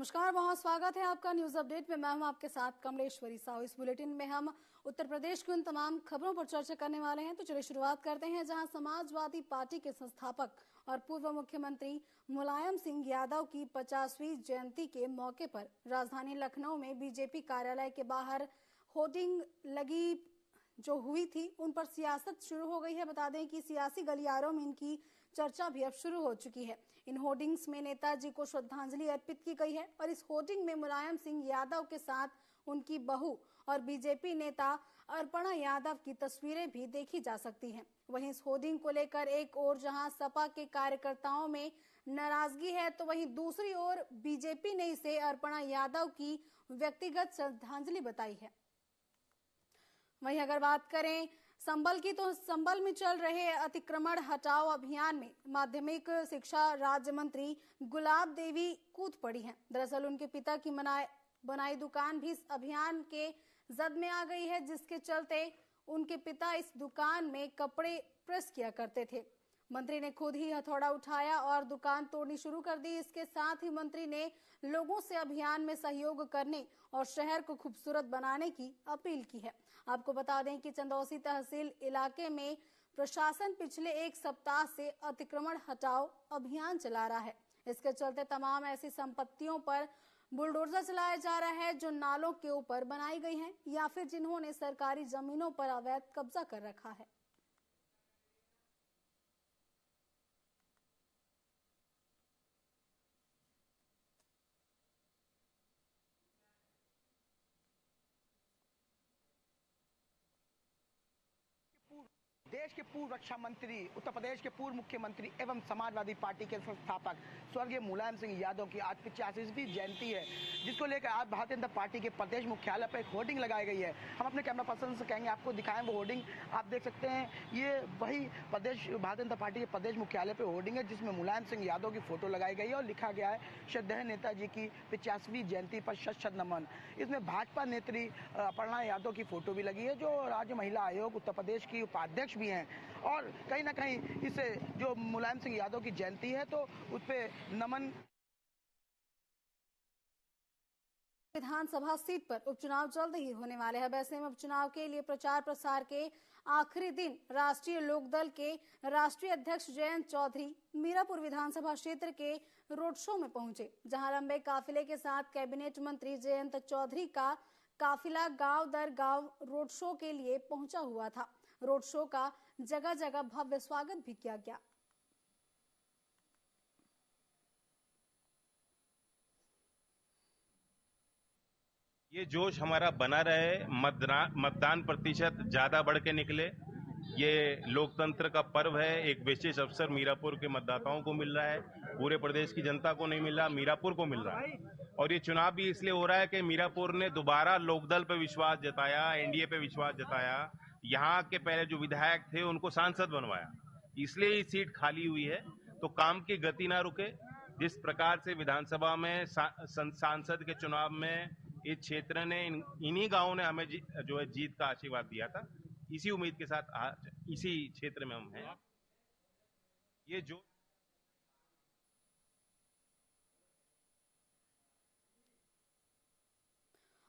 नमस्कार, बहुत स्वागत है आपका न्यूज अपडेट में। मैं हूं आपके साथ कमलेश्वरी साहू। इस बुलेटिन में हम उत्तर प्रदेश की उन तमाम खबरों पर चर्चा करने वाले हैं। तो चलिए शुरुआत करते हैं जहां समाजवादी पार्टी के संस्थापक और पूर्व मुख्यमंत्री मुलायम सिंह यादव की 50वीं जयंती के मौके पर राजधानी लखनऊ में बीजेपी कार्यालय के बाहर होर्डिंग लगी जो हुई थी, उन पर सियासत शुरू हो गई है। बता दें कि सियासी गलियारों में इनकी चर्चा भी अब शुरू हो चुकी है। इन होर्डिंग्स में नेताजी को श्रद्धांजलि अर्पित की गई है और इस होर्डिंग में मुलायम सिंह यादव के साथ उनकी बहू और बीजेपी नेता अर्पणा यादव की तस्वीरें भी देखी जा सकती हैं। वहीं इस होर्डिंग को लेकर एक ओर जहां सपा के कार्यकर्ताओं में नाराजगी है, तो वहीं दूसरी ओर बीजेपी ने इसे अर्पणा यादव की व्यक्तिगत श्रद्धांजलि बताई है। वहीं अगर बात करें संबल की, तो संबल में चल रहे अतिक्रमण हटाओ अभियान में माध्यमिक शिक्षा राज्य मंत्री गुलाब देवी कूद पड़ी हैं। दरअसल उनके पिता की बनाई दुकान भी इस अभियान के जद में आ गई है, जिसके चलते उनके पिता इस दुकान में कपड़े प्रेस किया करते थे। मंत्री ने खुद ही हथौड़ा उठाया और दुकान तोड़नी शुरू कर दी। इसके साथ ही मंत्री ने लोगों से अभियान में सहयोग करने और शहर को खूबसूरत बनाने की अपील की है। आपको बता दें कि चंदौसी तहसील इलाके में प्रशासन पिछले एक सप्ताह से अतिक्रमण हटाओ अभियान चला रहा है। इसके चलते तमाम ऐसी संपत्तियों पर बुलडोजर चलाया जा रहा है जो नालों के ऊपर बनाई गई हैं या फिर जिन्होंने सरकारी जमीनों पर अवैध कब्जा कर रखा है। देश के पूर्व रक्षा मंत्री, उत्तर प्रदेश के पूर्व मुख्यमंत्री एवं समाजवादी पार्टी के संस्थापक स्वर्गीय मुलायम सिंह यादव की आज 85वीं जयंती है, जिसको लेकर आज भारतीय जनता पार्टी के प्रदेश मुख्यालय पर एक होर्डिंग लगाई गई है। हम अपने कैमरा पर्सन से कहेंगे आपको दिखाएं वो होर्डिंग। आप देख सकते हैं ये वही भारतीय जनता पार्टी के प्रदेश मुख्यालय पर होर्डिंग है जिसमें मुलायम सिंह यादव की फोटो लगाई गई है और लिखा गया है श्रद्धेय नेताजी की 50वीं जयंती पर शत नमन। इसमें भाजपा नेत्री अर्पणा यादव की फोटो भी लगी है जो राज्य महिला आयोग उत्तर प्रदेश की उपाध्यक्ष भी हैं। और कहीं ना कहीं इसे जो मुलायम सिंह यादव की जयंती है तो उस पे नमन। विधानसभा सीट पर उपचुनाव जल्द ही होने वाले हैं। वैसे में उपचुनाव के लिए प्रचार प्रसार के आखिरी दिन राष्ट्रीय लोकदल के राष्ट्रीय अध्यक्ष जयंत चौधरी मीरापुर विधानसभा क्षेत्र के रोड शो में पहुंचे, जहां लंबे काफिले के साथ कैबिनेट मंत्री जयंत चौधरी का काफिला गांव दर गांव रोड शो के लिए पहुंचा हुआ था। रोड शो का जगह जगह भव्य स्वागत भी किया गया। ये जोश हमारा बना रहे, मतदान प्रतिशत ज्यादा बढ़ के निकले। ये लोकतंत्र का पर्व है। एक विशेष अवसर मीरापुर के मतदाताओं को मिल रहा है, पूरे प्रदेश की जनता को नहीं मिल रहा, मीरापुर को मिल रहा है। और ये चुनाव भी इसलिए हो रहा है कि मीरापुर ने दोबारा लोकदल पे विश्वास जताया, एनडीए पे विश्वास जताया। यहाँ के पहले जो विधायक थे उनको सांसद बनवाया, इसलिए ये सीट खाली हुई है। तो काम की गति ना रुके। जिस प्रकार से विधानसभा में सांसद के चुनाव में इस क्षेत्र ने, इन्हीं गांवों ने हमें जो है जीत का आशीर्वाद दिया था, इसी उम्मीद के साथ आज इसी क्षेत्र में हम हैं। ये जो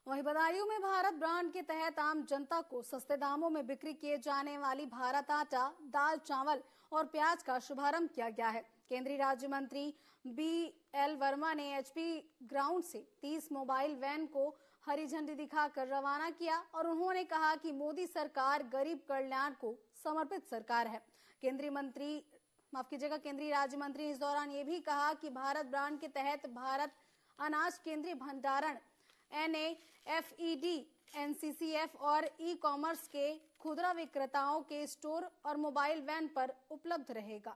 वहीं बदायूं में भारत ब्रांड के तहत आम जनता को सस्ते दामों में बिक्री किए जाने वाली भारत आटा, दाल, चावल और प्याज का शुभारंभ किया गया है। केंद्रीय राज्य मंत्री BL वर्मा ने HP ग्राउंड से 30 मोबाइल वैन को हरी झंडी दिखाकर रवाना किया और उन्होंने कहा कि मोदी सरकार गरीब कल्याण को समर्पित सरकार है। केंद्रीय राज्य मंत्री ने इस दौरान ये भी कहा कि भारत ब्रांड के तहत भारत अनाज केंद्रीय भंडारण NAFED, NCCF और ई-कॉमर्स के खुदरा विक्रेताओं के स्टोर और मोबाइल वैन पर उपलब्ध रहेगा।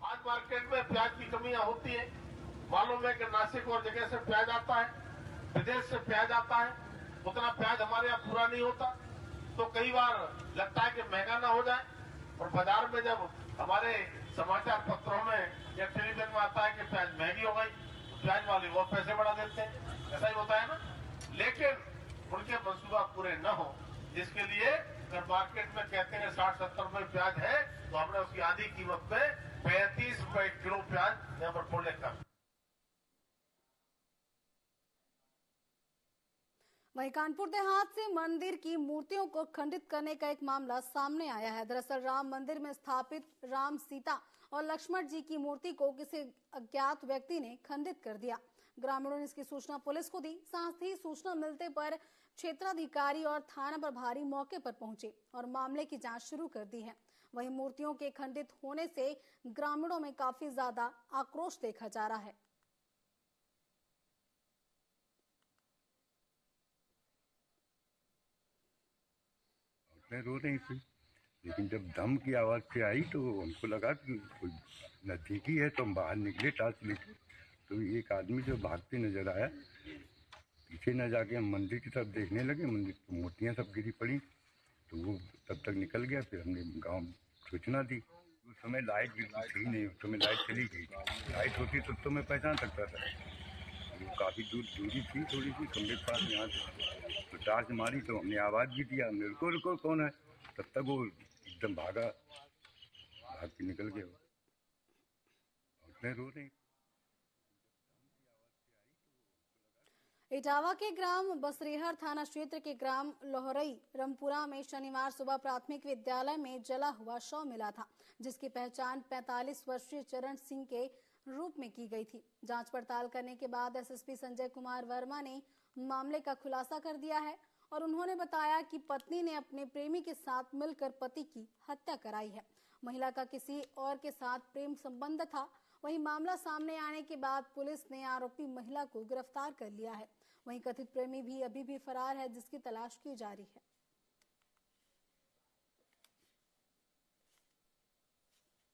आज मार्केट में प्याज की कमियां होती है। मालूम है कि नासिक और जगह से प्याज आता है, विदेश से प्याज आता है, उतना प्याज हमारे यहाँ पूरा नहीं होता। तो कई बार लगता है कि महंगा ना हो जाए, और बाजार में जब हमारे समाचार पत्रों में या टेलीविजन में आता है कि प्याज महंगी हो गई, तो प्याज वाले वो पैसे बढ़ा देते हैं। ऐसा ही होता है ना। लेकिन उनके मंसूबा पूरे न हो, जिसके लिए अगर मार्केट में कहते हैं 60-70 रुपए प्याज है, तो हमने उसकी आधी कीमत पे 35 रुपए किलो प्याज यहाँ पर फोड़ने का। वहीं कानपुर देहात से मंदिर की मूर्तियों को खंडित करने का एक मामला सामने आया है। दरअसल राम मंदिर में स्थापित राम, सीता और लक्ष्मण जी की मूर्ति को किसी अज्ञात व्यक्ति ने खंडित कर दिया। ग्रामीणों ने इसकी सूचना पुलिस को दी। साथ ही सूचना मिलते पर क्षेत्राधिकारी और थाना प्रभारी मौके पर पहुंचे और मामले की जांच शुरू कर दी है। वहीं मूर्तियों के खंडित होने से ग्रामीणों में काफी ज्यादा आक्रोश देखा जा रहा है। रो रही थी, लेकिन जब दम की आवाज से आई तो हमको लगा कि कोई नजदीकी है, तो हम बाहर निकले टॉर्च लेके। तो एक आदमी जो भागते नजर आया, पीछे न जाके हम मंदिर की तरफ देखने लगे। मंदिर की मूर्तियां सब गिरी पड़ी, तो वो तब तक निकल गया। फिर हमने गांव में सूचना दी। उस समय लाइट बिल्कुल थी नहीं, उस समय लाइट चली गई। लाइट होती तो मैं पहचान सकता था। वो काफ़ी दूरी थी, थोड़ी सी कमरे के पास यहाँ से। तो टॉर्च मारी तो हमने आवाज़ भी दिया, मेरे को रुको कौन है। तब तक वो एकदम भाग के निकल गया। रो रही। इटावा के ग्राम बसरेहर थाना क्षेत्र के ग्राम लोहरई रमपुरा में शनिवार सुबह प्राथमिक विद्यालय में जला हुआ शव मिला था, जिसकी पहचान 45 वर्षीय चरण सिंह के रूप में की गई थी। जांच पड़ताल करने के बाद एसएसपी संजय कुमार वर्मा ने मामले का खुलासा कर दिया है और उन्होंने बताया कि पत्नी ने अपने प्रेमी के साथ मिलकर पति की हत्या कराई है। महिला का किसी और के साथ प्रेम संबंध था। वहीं मामला सामने आने के बाद पुलिस ने आरोपी महिला को गिरफ्तार कर लिया है। वहीं कथित प्रेमी भी अभी भी फरार है, जिसकी तलाश की जा रही है।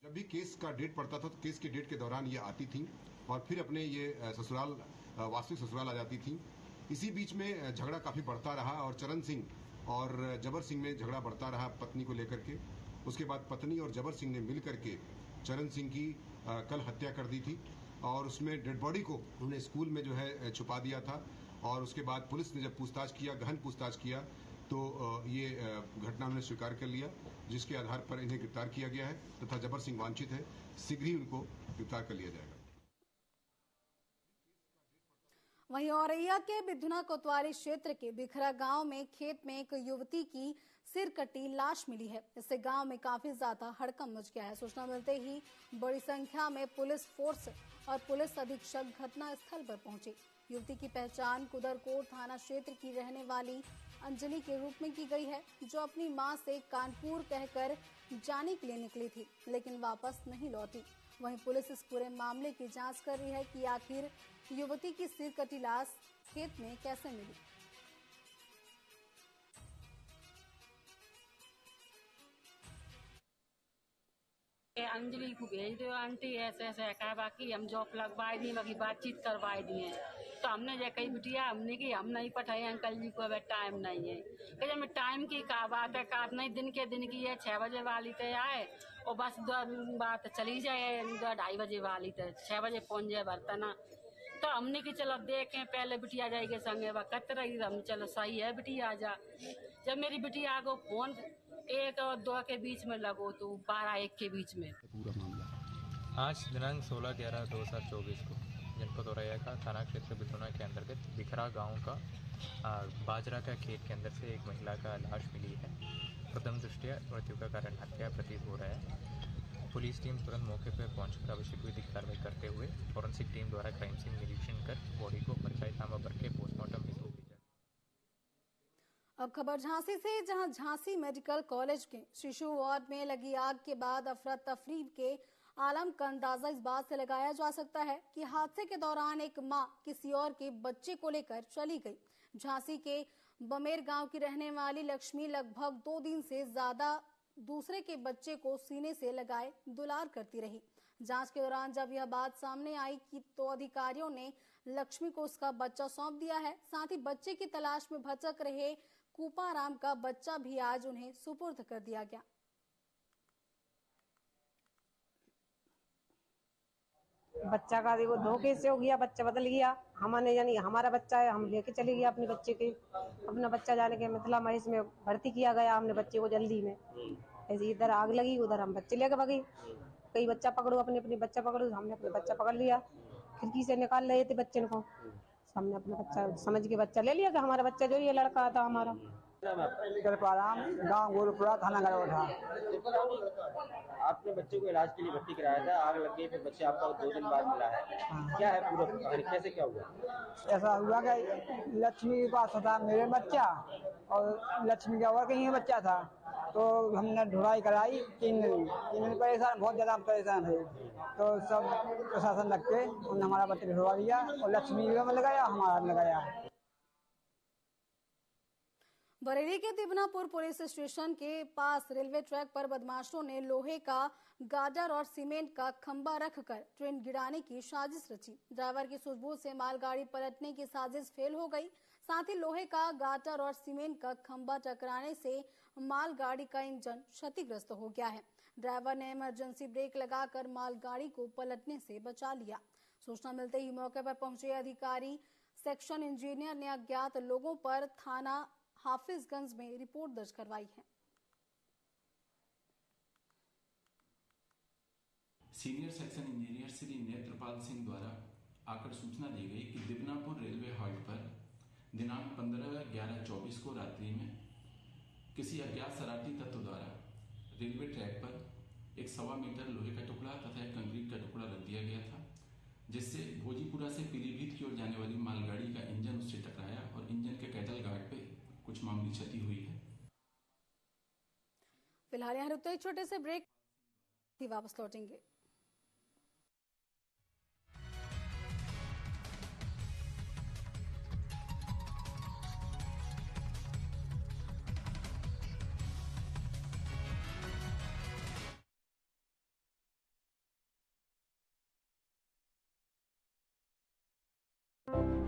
जब भी केस का डेट पड़ता था तो केस के डेट के दौरान ये आती थी और फिर अपने ये ससुराल, वास्तविक ससुराल आ जाती थी। इसी बीच में झगड़ा काफी बढ़ता रहा और चरण सिंह और जबर सिंह में झगड़ा बढ़ता रहा पत्नी को लेकर के। उसके बाद पत्नी और जबर सिंह ने मिल करके चरण सिंह की कल हत्या कर दी थी और उसमें डेड बॉडी को उन्होंने स्कूल में जो है छुपा दिया था। और उसके बाद पुलिस ने जब पूछताछ किया, गहन पूछताछ किया, तो ये घटना उन्होंने स्वीकार कर लिया, जिसके आधार पर इन्हें गिरफ्तार किया गया है तथा जबर सिंह वांछित है। शीघ्र ही उनको गिरफ्तार कर लिया जाएगा। वहीं औरैया के बिधुना कोतवाली क्षेत्र के बिखरा गांव में खेत में एक युवती की सिर कटी लाश मिली है। इससे गांव में काफी ज्यादा हड़कंप मच गया है। सूचना मिलते ही बड़ी संख्या में पुलिस फोर्स और पुलिस अधीक्षक घटना स्थल पर पहुंचे। युवती की पहचान कुदरकोट थाना क्षेत्र की रहने वाली अंजलि के रूप में की गई है, जो अपनी मां से कानपुर कहकर जाने के लिए निकली थी, लेकिन वापस नहीं लौटी। वहीं पुलिस इस पूरे मामले की जांच कर रही है कि आखिर युवती की सिर कटी लाश खेत में कैसे मिली। अंजलि को भेज दो आंटी, ऐसे ऐसे कहा बाकी हम जॉब लगवाए दिए, बाकी बातचीत करवाए दिए। तो हमने जो कही बिटिया हमने की हम नहीं पठाए अंकल जी को, अभी टाइम नहीं है। कहे मैं टाइम की का बात है, का नहीं दिन के दिन की है, 6 बजे वाली तो आए और बस बात चली जाए 2-2:30 बजे वाली तो 6 बजे पहुंच जाए बर्तना। तो हमने की चलो देखें पहले बिटिया जाएगी संगे वक्त रही, हम चलो सही है बिटिया जा। जब मेरी बिटिया को फोन 1 और 2 के बीच में लगो तो 12-1 के बीच में। आज दिनांक 16/11/2024 को जनपद औरैया का थाना क्षेत्र बिधुना के अंतर्गत बिखरा गांव का बाजरा का खेत के अंदर से एक महिला का लाश मिली है। प्रथम दृष्टया मृत्यु का कारण हत्या प्रतीत हो रहा है। पुलिस टीम तुरंत मौके पर पहुंचकर आवश्यक विधिक कार्रवाई करते हुए फॉरेंसिक टीम द्वारा क्राइम सीन निरीक्षण कर बॉडी को पंचायतनामा भर के पोस्टमार्टम हेतु भेजा। अब खबर झांसी से, जहां झांसी मेडिकल कॉलेज के शिशु वार्ड में लगी आग के बाद अफरा तफरी के आलम का अंदाजा इस बात से लगाया जा सकता है कि हादसे के दौरान एक मां किसी और के बच्चे को लेकर चली गई। झांसी के बमेर गांव की रहने वाली लक्ष्मी लगभग 2 दिन से ज्यादा दूसरे के बच्चे को सीने से लगाए दुलार करती रही। जांच के दौरान जब यह बात सामने आई कि तो अधिकारियों ने लक्ष्मी को उसका बच्चा सौंप दिया है। साथ ही बच्चे की तलाश में भटक रहे कूपाराम का बच्चा भी आज उन्हें सुपुर्द कर दिया गया। बच्चा का देखो धोखे से हो गया, बच्चा बदल गया। हमने यानी हमारा बच्चा है, हम लेके चले गए अपने बच्चे के, अपना बच्चा जाने के मिथिला महेश में भर्ती किया गया हमने बच्चे को जल्दी में। ऐसे इधर आग लगी, उधर हम बच्चे लेके भागे। कई बच्चा पकड़ो, अपने बच्चा पकड़ो, हमने अपने बच्चा पकड़ लिया। खिड़की से निकाल रहे थे बच्चे को, हमने अपना बच्चा समझ के बच्चा ले लिया कि हमारा बच्चा जो ये लड़का था हमारा। गाँव गोलपुरा, थाना गढ़वा। आपने बच्चे को इलाज के लिए भर्ती कराया था, आग लग गई, फिर बच्चे आपका 2 दिन बाद मिला है। क्या है पूरा कहानी, कैसे क्या हुआ? ऐसा हुआ कि लक्ष्मी के पास था मेरे बच्चा, और लक्ष्मी का और कहीं बच्चा था, तो हमने ढुलाई कराई 3 दिन परेशान, बहुत ज़्यादा परेशान थे। तो सब प्रशासन लग के उन्होंने हमारा बच्चा ढुलवा दिया, और लक्ष्मी में लगाया, हमारा लगाया। बरेली के तिबनापुर पुलिस स्टेशन के पास रेलवे ट्रैक पर बदमाशों ने लोहे का गार्डर और सीमेंट का खंभा रखकर ट्रेन गिराने की साजिश रची। ड्राइवर की सूझबूझ से मालगाड़ी पलटने की साजिश फेल हो गई। साथ ही लोहे का गार्डर और सीमेंट का खंभा टकराने से मालगाड़ी का इंजन क्षतिग्रस्त हो गया है। ड्राइवर ने इमरजेंसी ब्रेक लगाकर मालगाड़ी को पलटने से बचा लिया। सूचना मिलते ही मौके पर पहुंचे अधिकारी सेक्शन इंजीनियर ने अज्ञात लोगों पर थाना हाफिजगंज में रिपोर्ट दर्ज करवाई है। Senior section engineer Shri Netrapal Singh द्वारा आकर सूचना दी गई कि दिबनापुर रेलवे हॉल्ट पर दिनांक 15/11/24 को रात्रि में किसी अज्ञात शरारती तत्व द्वारा रेलवे ट्रैक पर एक 1.25 मीटर लोहे का टुकड़ा तथा एक कंक्रीट का टुकड़ा रख दिया गया था, जिससे भोजीपुरा से पीलीभीत की ओर जाने वाली मालगाड़ी का इंजन उससे टकराया और इंजन के कैटल गार्ड पे कुछ मामूली क्षति हुई है। फिलहाल यहाँ रुकते एक छोटे से ब्रेक, वापस लौटेंगे।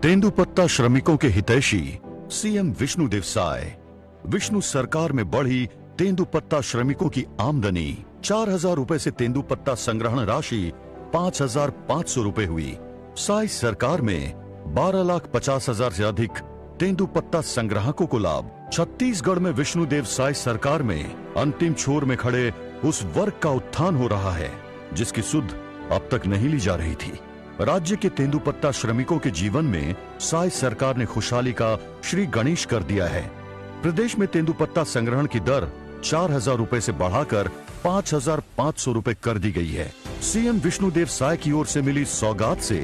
तेंदुपत्ता श्रमिकों के हितैषी सीएम विष्णु देव साय। विष्णु सरकार में बढ़ी तेंदुपत्ता श्रमिकों की आमदनी। 4,000 रुपए से तेंदुपत्ता संग्रहण राशि 5,500 रुपए हुई। साय सरकार में 12,50,000 से अधिक तेंदुपत्ता संग्राहकों को लाभ। छत्तीसगढ़ में विष्णुदेव साय सरकार में अंतिम छोर में खड़े उस वर्ग का उत्थान हो रहा है जिसकी सुध अब तक नहीं ली जा रही थी। राज्य के तेंदुपत्ता श्रमिकों के जीवन में साय सरकार ने खुशहाली का श्री गणेश कर दिया है। प्रदेश में तेंदुपत्ता संग्रहण की दर 4,000 रुपए से बढ़ाकर 5,500 रुपए कर दी गई है। सीएम विष्णुदेव साय की ओर से मिली सौगात से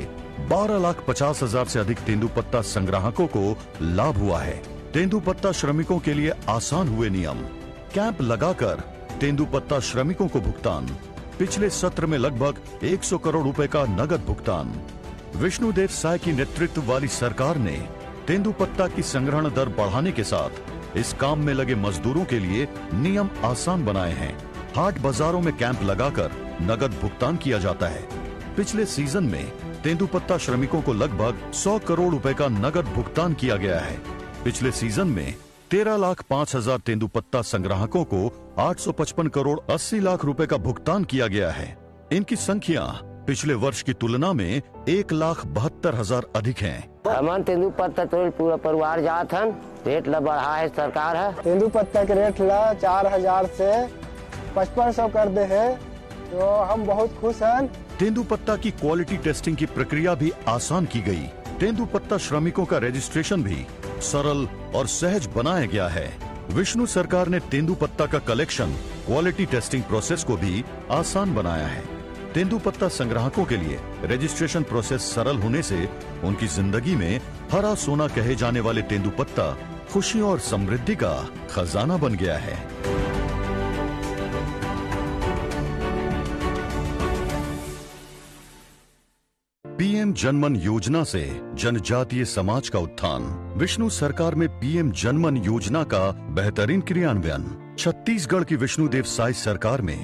12,50,000 से अधिक तेंदुपत्ता संग्राहकों को लाभ हुआ है। तेंदुपत्ता श्रमिकों के लिए आसान हुए नियम। कैंप लगाकर तेंदुपत्ता श्रमिकों को भुगतान। पिछले सत्र में लगभग 100 करोड़ रुपए का नगद भुगतान। विष्णुदेव साय की नेतृत्व वाली सरकार ने तेंदुपत्ता की संग्रहण दर बढ़ाने के साथ इस काम में लगे मजदूरों के लिए नियम आसान बनाए हैं। हाट बाजारों में कैंप लगाकर नगद भुगतान किया जाता है। पिछले सीजन में तेंदुपत्ता श्रमिकों को लगभग 100 करोड़ रुपए का नगद भुगतान किया गया है। पिछले सीजन में 13,05,000 तेंदुपत्ता संग्राहकों को 855 करोड़ 80 लाख रुपए का भुगतान किया गया है। इनकी संख्या पिछले वर्ष की तुलना में 1,72,000 अधिक है। हमारे तेंदुपत्ता तो पूरा परिवार जात हन, रेट ला बढ़ा है सरकार है। तेंदुपत्ता के रेट ला 4,000 से 5,500 कर दे है, तो हम बहुत खुश हैं। तेंदुपत्ता की क्वालिटी टेस्टिंग की प्रक्रिया भी आसान की गई। तेंदुपत्ता श्रमिकों का रजिस्ट्रेशन भी सरल और सहज बनाया गया है। विष्णु सरकार ने तेंदुपत्ता का कलेक्शन, क्वालिटी टेस्टिंग प्रोसेस को भी आसान बनाया है। तेंदुपत्ता संग्राहकों के लिए रजिस्ट्रेशन प्रोसेस सरल होने से उनकी जिंदगी में हरा सोना कहे जाने वाले तेंदुपत्ता खुशियों और समृद्धि का खजाना बन गया है। पीएम जनमन योजना से जनजातीय समाज का उत्थान। विष्णु सरकार में पीएम जनमन योजना का बेहतरीन क्रियान्वयन। छत्तीसगढ़ की विष्णुदेव साय सरकार में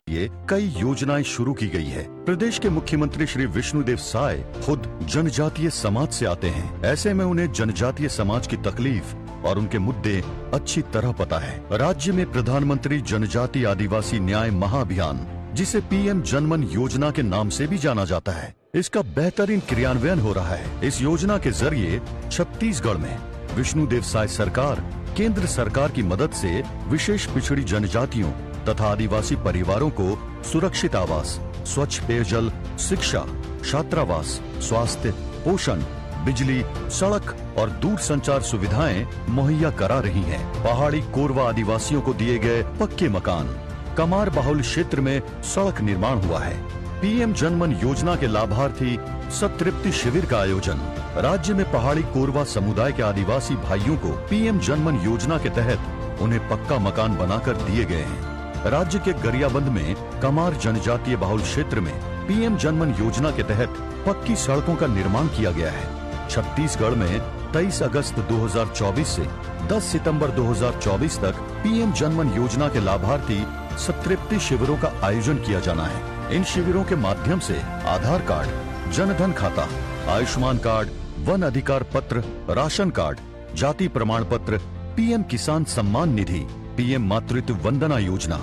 ये कई योजनाएं शुरू की गई है। प्रदेश के मुख्यमंत्री श्री विष्णुदेव साय खुद जनजातीय समाज से आते हैं। ऐसे में उन्हें जनजातीय समाज की तकलीफ और उनके मुद्दे अच्छी तरह पता है। राज्य में प्रधानमंत्री जनजातीय आदिवासी न्याय महाअभियान, जिसे पीएम जनमन योजना के नाम से भी जाना जाता है, इसका बेहतरीन क्रियान्वयन हो रहा है। इस योजना के जरिए छत्तीसगढ़ में विष्णु देव साय सरकार केंद्र सरकार की मदद से विशेष पिछड़ी जनजातियों तथा आदिवासी परिवारों को सुरक्षित आवास, स्वच्छ पेयजल, शिक्षा, छात्रावास, स्वास्थ्य, पोषण, बिजली, सड़क और दूर संचार सुविधाएं मुहैया करा रही हैं। पहाड़ी कोरवा आदिवासियों को दिए गए पक्के मकान, कमार बाहुल क्षेत्र में सड़क निर्माण हुआ है। पीएम जनमन योजना के लाभार्थी संतृप्ति शिविर का आयोजन। राज्य में पहाड़ी कोरवा समुदाय के आदिवासी भाइयों को पीएम जनमन योजना के तहत उन्हें पक्का मकान बनाकर दिए गए हैं। राज्य के गरियाबंद में कमार जनजातीय बाहुल क्षेत्र में पीएम जनमन योजना के तहत पक्की सड़कों का निर्माण किया गया है। छत्तीसगढ़ में 23 अगस्त 2024 से 10 सितंबर 2024 तक पीएम जनमन योजना के लाभार्थी संतृप्ति शिविरों का आयोजन किया जाना है। इन शिविरों के माध्यम से आधार कार्ड, जनधन खाता, आयुष्मान कार्ड, वन अधिकार पत्र, राशन कार्ड, जाति प्रमाण पत्र, पीएम किसान सम्मान निधि, पीएम मातृत्व वंदना योजना,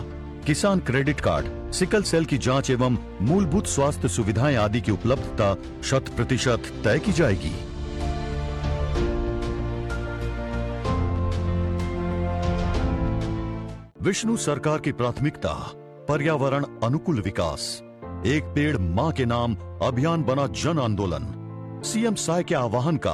किसान क्रेडिट कार्ड, सिकल सेल की जांच एवं मूलभूत स्वास्थ्य सुविधाएं आदि की उपलब्धता 100% तय की जाएगी। विष्णु सरकार की प्राथमिकता पर्यावरण अनुकूल विकास। एक पेड़ मां के नाम अभियान बना जन आंदोलन। सीएम साय के आह्वान का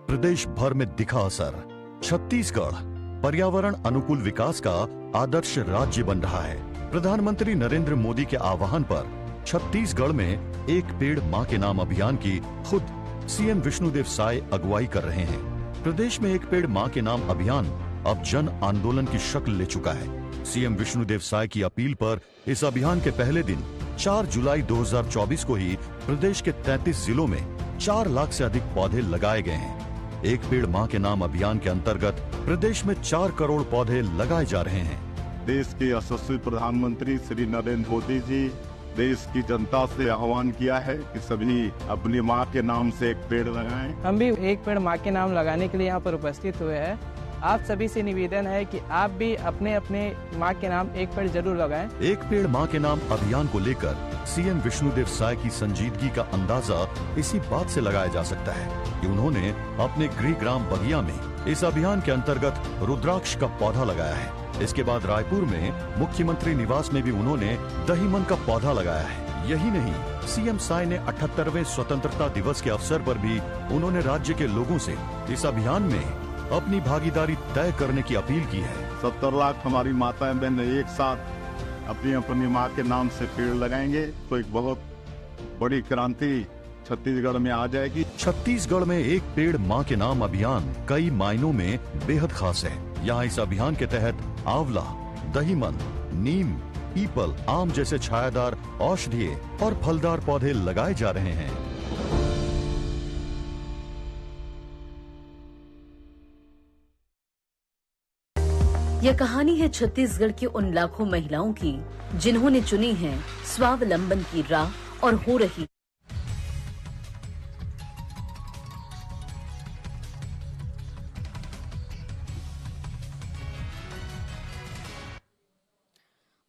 प्रदेश भर में दिखा असर। छत्तीसगढ़ पर्यावरण अनुकूल विकास का आदर्श राज्य बन रहा है। प्रधानमंत्री नरेंद्र मोदी के आह्वान पर छत्तीसगढ़ में एक पेड़ मां के नाम अभियान की खुद सीएम विष्णुदेव साय अगुवाई कर रहे हैं। प्रदेश में एक पेड़ मां के नाम अभियान अब जन आंदोलन की शक्ल ले चुका है। सीएम विष्णुदेव साय की अपील पर इस अभियान के पहले दिन 4 जुलाई 2024 को ही प्रदेश के 33 जिलों में 4 लाख से अधिक पौधे लगाए गए हैं। एक पेड़ मां के नाम अभियान के अंतर्गत प्रदेश में 4 करोड़ पौधे लगाए जा रहे हैं। देश के यशस्वी प्रधानमंत्री श्री नरेंद्र मोदी जी देश की जनता से आह्वान किया है कि सभी अपनी मां के नाम से एक पेड़ लगाएं। हम भी एक पेड़ मां के नाम लगाने के लिए यहाँ पर उपस्थित हुए हैं। आप सभी से निवेदन है कि आप भी अपने अपने मां के नाम एक पेड़ जरूर लगाएं। एक पेड़ मां के नाम अभियान को लेकर सीएम विष्णुदेव साय की संजीदगी का अंदाजा इसी बात से लगाया जा सकता है कि उन्होंने अपने गृह ग्राम बगिया में इस अभियान के अंतर्गत रुद्राक्ष का पौधा लगाया है। इसके बाद रायपुर में मुख्यमंत्री निवास में भी उन्होंने दहीमन का पौधा लगाया है। यही नहीं, सीएम साय ने 78वें स्वतंत्रता दिवस के अवसर पर भी उन्होंने राज्य के लोगों से इस अभियान में अपनी भागीदारी तय करने की अपील की है। 70 लाख हमारी माताएं बहन एक साथ अपनी अपनी माँ के नाम से पेड़ लगाएंगे तो एक बहुत बड़ी क्रांति छत्तीसगढ़ में आ जाएगी। छत्तीसगढ़ में एक पेड़ मां के नाम अभियान कई मायनों में बेहद खास है। यहाँ इस अभियान के तहत आंवला, दहीमन, नीम, पीपल, आम जैसे छायादार औषधीय और फलदार पौधे लगाए जा रहे हैं। यह कहानी है छत्तीसगढ़ की उन लाखों महिलाओं की जिन्होंने चुनी है स्वावलंबन की राह और हो रही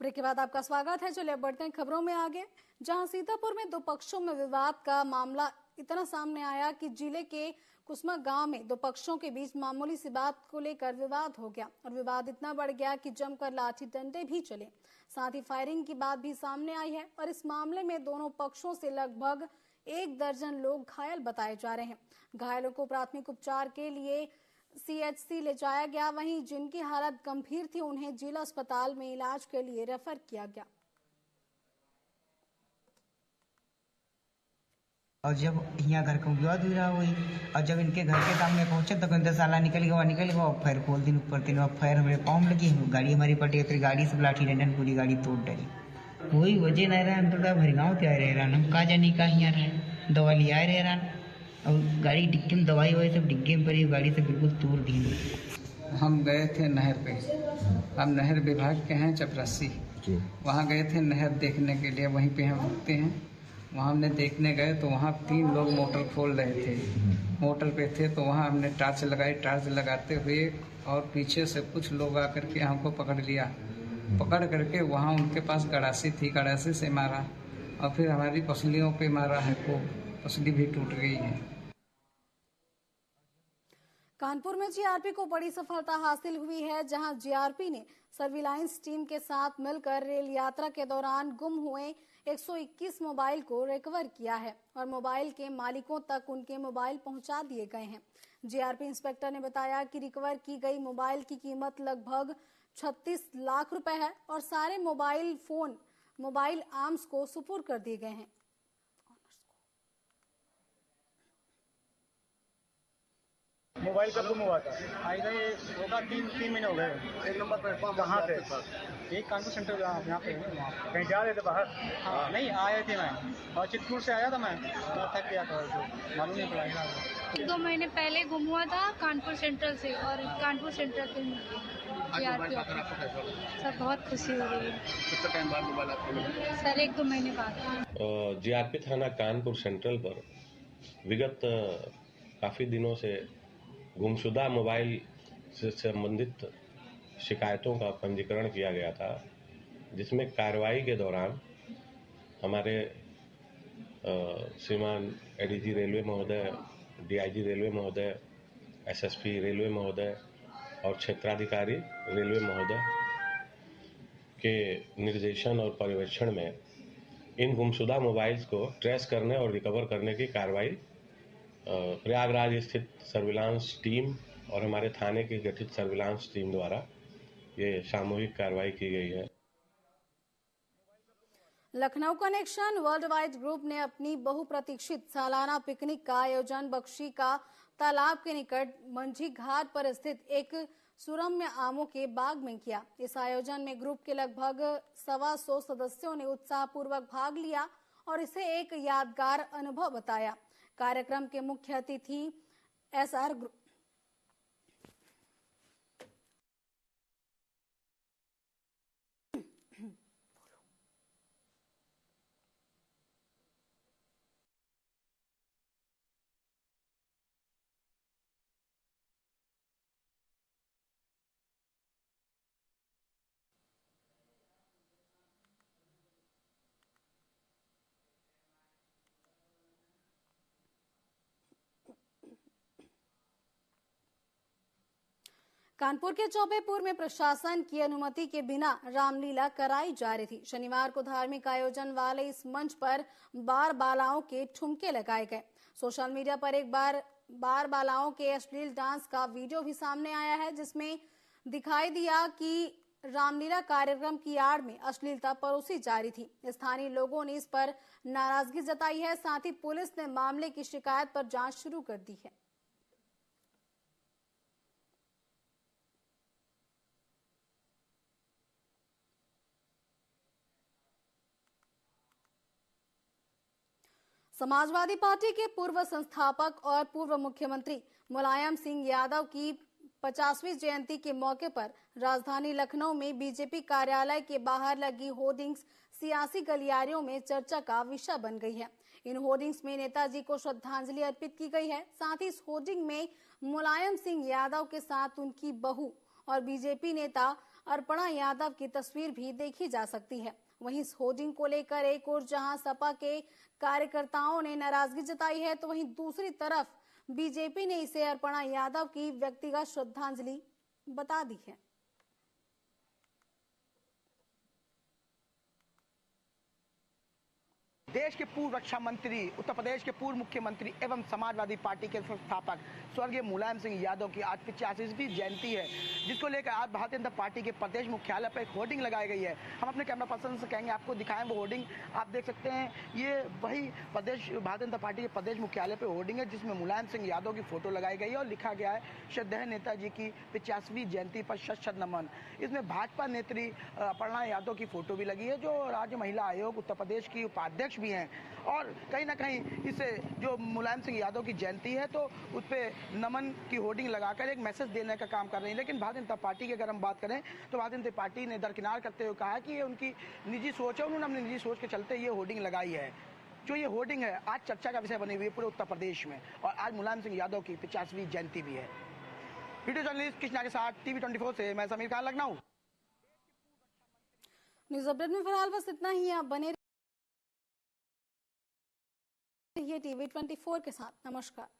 ब्रेक के बाद आपका स्वागत है। चलिए बढ़ते हैं खबरों में आगे, जहां सीतापुर में 2 पक्षों में विवाद का मामला इतना सामने आया कि जिले के कुसमा गांव में 2 पक्षों के बीच मामूली सी बात को लेकर विवाद हो गया और विवाद इतना बढ़ गया कि जमकर लाठी डंडे भी चले। साथ ही फायरिंग की बात भी सामने आई है और इस मामले में दोनों पक्षों से लगभग 1 दर्जन लोग घायल बताए जा रहे हैं। घायलों को प्राथमिक उपचार के लिए सीएचसी ले जाया गया, वहीं जिनकी हालत गंभीर थी उन्हें जिला अस्पताल में इलाज के लिए रेफर किया गया। और जब यहाँ घर का विवाद हुआ हुई और जब इनके घर के सामने पहुंचे तो कहते साला निकल गया फैर खोल दिन ऊपर तीन फैर हमारे पाँव लगी, गाड़ी हमारी पटी, फिर गाड़ी से लाठी डंडन पूरी गाड़ी तोड़ डाली। वही वजह नहीं रहा, हम तो भरी गाँव ते आ रहे रहा, हम कहा जानी का यहाँ रहे दवा ले आए रहे रहा और गाड़ी डिग्गे में दवाई ववाई सब डिग्गे में पड़ी, गाड़ी से बिल्कुल तोड़ दी। हम गए थे नहर पे, हम नहर विभाग के हैं चपरासी, वहाँ गए थे नहर देखने के लिए, वहीं पे हम रुकते हैं। वहाँ हमने देखने गए तो वहाँ 3 लोग मोटर खोल रहे थे, मोटर पे थे तो वहाँ हमने टार्च लगाई, टार्च लगाते हुए और पीछे से कुछ लोग आकर के हमको पकड़ लिया, पकड़ करके वहाँ उनके पास गड़ासी थी, गड़ासी से मारा और फिर हमारी पसलियों पे मारा है खूब, पसली भी टूट गई है। कानपुर में जीआरपी को बड़ी सफलता हासिल हुई है, जहां जीआरपी ने सर्विलांस टीम के साथ मिलकर रेल यात्रा के दौरान गुम हुए 121 मोबाइल को रिकवर किया है और मोबाइल के मालिकों तक उनके मोबाइल पहुंचा दिए गए हैं। जीआरपी इंस्पेक्टर ने बताया कि रिकवर की गई मोबाइल की कीमत लगभग 36 लाख रुपए है और सारे मोबाइल आर्म्स को सुपुर्द कर दिए गए हैं। मोबाइल कब गुम हुआ था? इधर होगा तीन महीने हो गए। एक नंबर पर कहाँ थे? एक कानपुर सेंटर यहाँ पे कहीं जा रहे थे बाहर? हाँ नहीं आए थे मैं, और चित्रकूट से आया था मैं थक गया था, मालूम नहीं पड़ा। 2 महीने पहले गुम हुआ था कानपुर सेंट्रल से, और कानपुर सेंट्रल से सर बहुत खुशी हो रही है। कितना टाइम बाद मोबाइल आपको मिला? सर 1-2 महीने बाद। जीआरपी थाना कानपुर सेंट्रल पर विगत काफ़ी दिनों से गुमशुदा मोबाइल से संबंधित शिकायतों का पंजीकरण किया गया था, जिसमें कार्रवाई के दौरान हमारे श्रीमान एडीजी रेलवे महोदय, डीआईजी रेलवे महोदय, एसएसपी रेलवे महोदय और क्षेत्राधिकारी रेलवे महोदय के निर्देशन और पर्यवेक्षण में इन गुमशुदा मोबाइल्स को ट्रेस करने और रिकवर करने की कार्रवाई प्रयागराज स्थित सर्विलांस टीम और हमारे थाने की गठित सर्विलांस टीम द्वारा ये सामूहिक कार्रवाई की गई है। Lucknow connection world wide group ने अपनी बहुप्रतीक्षित सालाना पिकनिक का आयोजन बख्शी का तालाब के निकट मंझी घाट पर स्थित एक सुरम्य आमों के बाग में किया। इस आयोजन में ग्रुप के लगभग 125 सदस्यों ने उत्साहपूर्वक भाग लिया और इसे एक यादगार अनुभव बताया। कार्यक्रम के मुख्य अतिथि एसआर ग्रुप कानपुर के चौबेपुर में प्रशासन की अनुमति के बिना रामलीला कराई जा रही थी। शनिवार को धार्मिक आयोजन वाले इस मंच पर बार बालाओं के ठुमके लगाए गए। सोशल मीडिया पर एक बार बालाओं के अश्लील डांस का वीडियो भी सामने आया है, जिसमें दिखाई दिया कि रामलीला कार्यक्रम की आड़ में अश्लीलता परोसी जा रही थी। स्थानीय लोगों ने इस पर नाराजगी जताई है। साथ ही पुलिस ने मामले की शिकायत पर जांच शुरू कर दी है। समाजवादी पार्टी के पूर्व संस्थापक और पूर्व मुख्यमंत्री मुलायम सिंह यादव की 50वीं जयंती के मौके पर राजधानी लखनऊ में बीजेपी कार्यालय के बाहर लगी होर्डिंग्स सियासी गलियारियों में चर्चा का विषय बन गई है। इन होर्डिंग्स में नेताजी को श्रद्धांजलि अर्पित की गई है। साथ ही इस होर्डिंग में मुलायम सिंह यादव के साथ उनकी बहू और बीजेपी नेता अर्पणा यादव की तस्वीर भी देखी जा सकती है। वहीं इस होर्डिंग को लेकर एक ओर जहां सपा के कार्यकर्ताओं ने नाराजगी जताई है, तो वहीं दूसरी तरफ बीजेपी ने इसे अर्पणा यादव की व्यक्तिगत श्रद्धांजलि बता दी है। देश के पूर्व रक्षा मंत्री, उत्तर प्रदेश के पूर्व मुख्यमंत्री एवं समाजवादी पार्टी के संस्थापक स्वर्गीय मुलायम सिंह यादव की आज 85वीं जयंती है, जिसको लेकर आज भारतीय जनता पार्टी के प्रदेश मुख्यालय पर एक होर्डिंग लगाई गई है। हम अपने कैमरा पर्सन से कहेंगे आपको दिखाएं वो होर्डिंग। आप देख सकते हैं ये वही भारतीय जनता पार्टी के प्रदेश मुख्यालय पर होर्डिंग है, जिसमें मुलायम सिंह यादव की फोटो लगाई गई है और लिखा गया है श्रद्धेय नेताजी की 85वीं जयंती पर शत नमन। इसमें भाजपा नेत्री अर्पणा यादव की फोटो भी लगी है, जो राज्य महिला आयोग उत्तर प्रदेश की उपाध्यक्ष भी हैं। और कहीं ना कहीं इसे जो मुलायम सिंह यादव की जयंती है तो उस पर नमन की होर्डिंग लगाकर एक मैसेज देने का काम कर रही है। लेकिन भारतीय जनता पार्टी की अगर हम बात करें तो भारतीय जनता पार्टी ने दरकिनार करते हुए कहा कि ये उनकी निजी सोच है, उन्होंने अपनी निजी सोच के चलते ये होर्डिंग लगाई है। जो ये होर्डिंग है आज चर्चा का विषय बनी हुई है पूरे उत्तर प्रदेश में, और आज मुलायम सिंह यादव की 50वीं जयंती भी है। वीडियो जर्नलिस्ट कृष्णा के साथ TV 24 से मैं समीर खान, लखनऊ। न्यूज अपडेट में फिलहाल बस इतना ही। आप बने ये टीवी 24 के साथ। नमस्कार।